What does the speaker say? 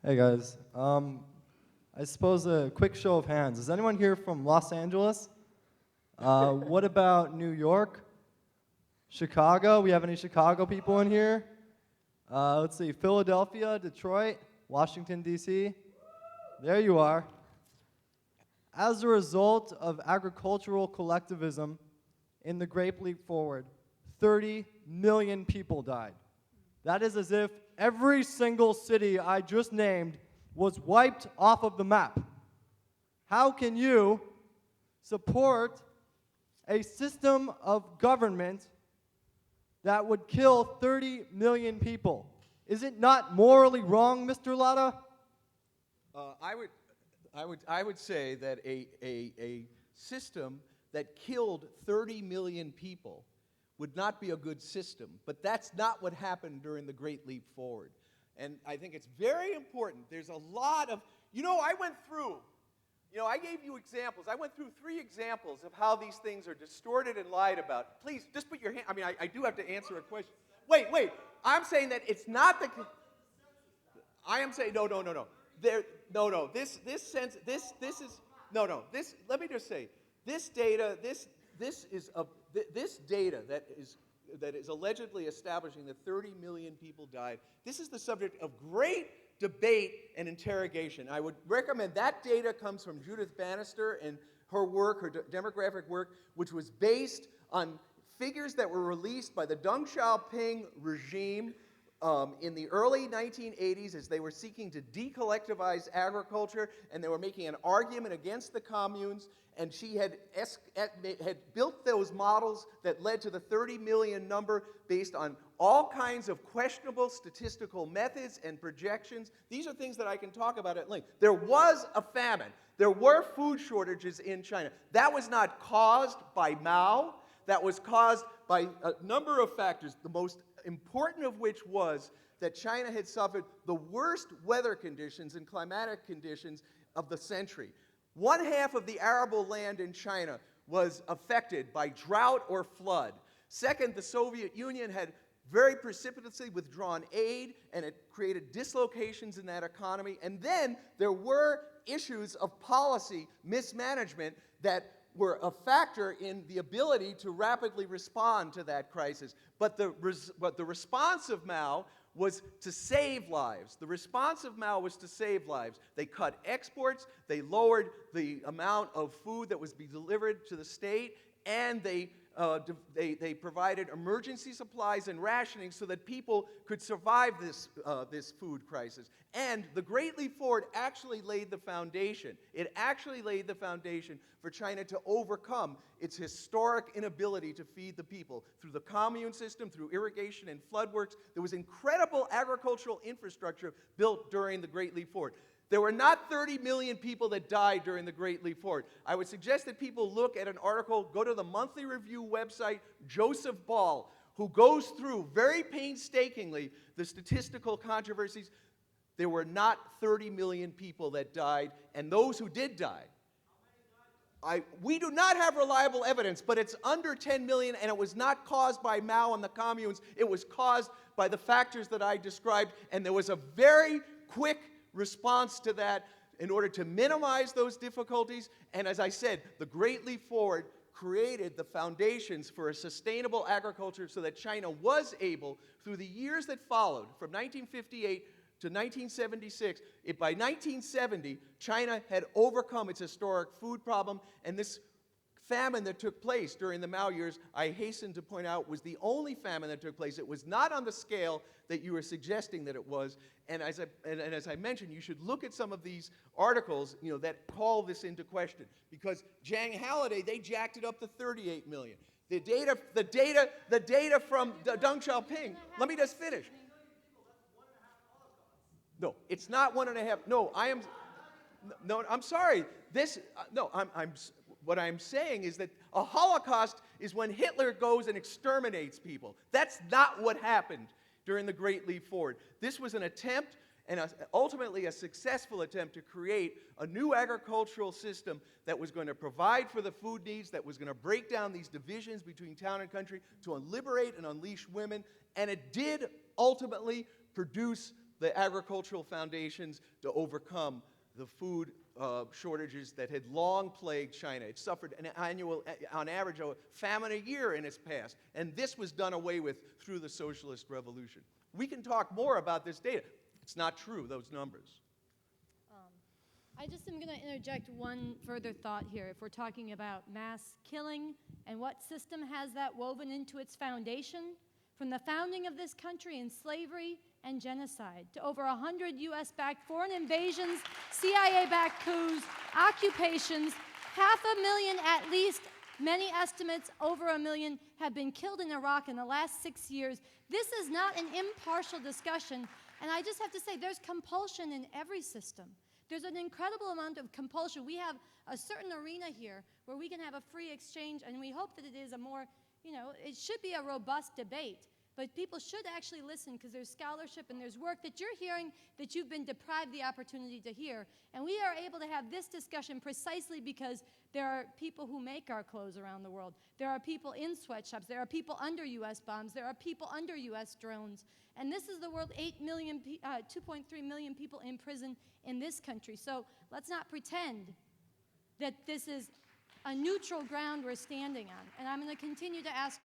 Hey guys, I suppose a quick show of hands. Is anyone here from Los Angeles? What about New York? Chicago? We have any Chicago people in here? Let's see, Philadelphia, Detroit, Washington, D.C. There you are. As a result of agricultural collectivism in the Great Leap Forward, 30 million people died. That is as if every single city I just named was wiped off of the map. How can you support a system of government that would kill 30 million people? Is it not morally wrong, Mr. Lotta? I would say that a system that killed 30 million people would not be a good system. But that's not what happened during the Great Leap Forward. And I think it's very important. There's a lot of, I went through, I gave you examples. I went through 3 examples of how these things are distorted and lied about. Please, just put your hand, I do have to answer a question. Wait, I'm saying that it's not the, I am saying, no. This let me just say, this data that is allegedly establishing that 30 million people died, this is the subject of great debate and interrogation. I would recommend that data comes from Judith Bannister and her work, her demographic work, which was based on figures that were released by the Deng Xiaoping regime in the early 1980s as they were seeking to decollectivize agriculture, and they were making an argument against the communes, and she had built those models that led to the 30 million number based on all kinds of questionable statistical methods and projections. These are things that I can talk about at length. There was a famine. There were food shortages in China. That was not caused by Mao. That was caused by a number of factors, the most important of which was that China had suffered the worst weather conditions and climatic conditions of the century. 1/2 of the arable land in China was affected by drought or flood. Second, the Soviet Union had very precipitously withdrawn aid, and it created dislocations in that economy. And then there were issues of policy mismanagement that were a factor in the ability to rapidly respond to that crisis. But the response of Mao was to save lives. The response of Mao was to save lives. They cut exports, they lowered the amount of food that was being delivered to the state, and they provided emergency supplies and rationing so that people could survive this food crisis. And the Great Leap Forward actually laid the foundation. It actually laid the foundation for China to overcome its historic inability to feed the people. Through the commune system, through irrigation and flood works, there was incredible agricultural infrastructure built during the Great Leap Forward. There were not 30 million people that died during the Great Leap Forward. I would suggest that people look at an article, go to the Monthly Review website, Joseph Ball, who goes through very painstakingly the statistical controversies. There were not 30 million people that died, and those who did die. We do not have reliable evidence, but it's under 10 million, and it was not caused by Mao and the communes. It was caused by the factors that I described, and there was a very quick response to that in order to minimize those difficulties. And as I said, the Great Leap Forward created the foundations for a sustainable agriculture so that China was able, through the years that followed, from 1958 to 1976, by 1970, China had overcome its historic food problem, and this famine that took place during the Mao years, I hasten to point out, was the only famine that took place. It was not on the scale that you were suggesting that it was. And as I mentioned, you should look at some of these articles, that call this into question, because Zhang Halliday, they jacked it up to 38 million. The data from Deng Xiaoping. Let me just finish. No, it's not 1.5. No, I'm sorry. What I'm saying is that a Holocaust is when Hitler goes and exterminates people. That's not what happened during the Great Leap Forward. This was an attempt, and ultimately a successful attempt, to create a new agricultural system that was going to provide for the food needs, that was going to break down these divisions between town and country, to liberate and unleash women, and it did ultimately produce the agricultural foundations to overcome the food shortages that had long plagued China. It suffered an annual, on average, a famine a year in its past. And this was done away with through the socialist revolution. We can talk more about this data. It's not true, those numbers. I just am going to interject one further thought here. If we're talking about mass killing and what system has that woven into its foundation, from the founding of this country in slavery and genocide to over 100 US-backed foreign invasions, CIA-backed coups, occupations, 500,000 at least, many estimates over 1 million have been killed in Iraq in the last 6 years. This is not an impartial discussion, and I just have to say there's compulsion in every system. There's an incredible amount of compulsion. We have a certain arena here where we can have a free exchange, and we hope that it is a more, it should be a robust debate. But people should actually listen because there's scholarship and there's work that you're hearing that you've been deprived the opportunity to hear. And we are able to have this discussion precisely because there are people who make our clothes around the world. There are people in sweatshops. There are people under U.S. bombs. There are people under U.S. drones. And this is the world, 2.3 million people in prison in this country. So let's not pretend that this is a neutral ground we're standing on. And I'm going to continue to ask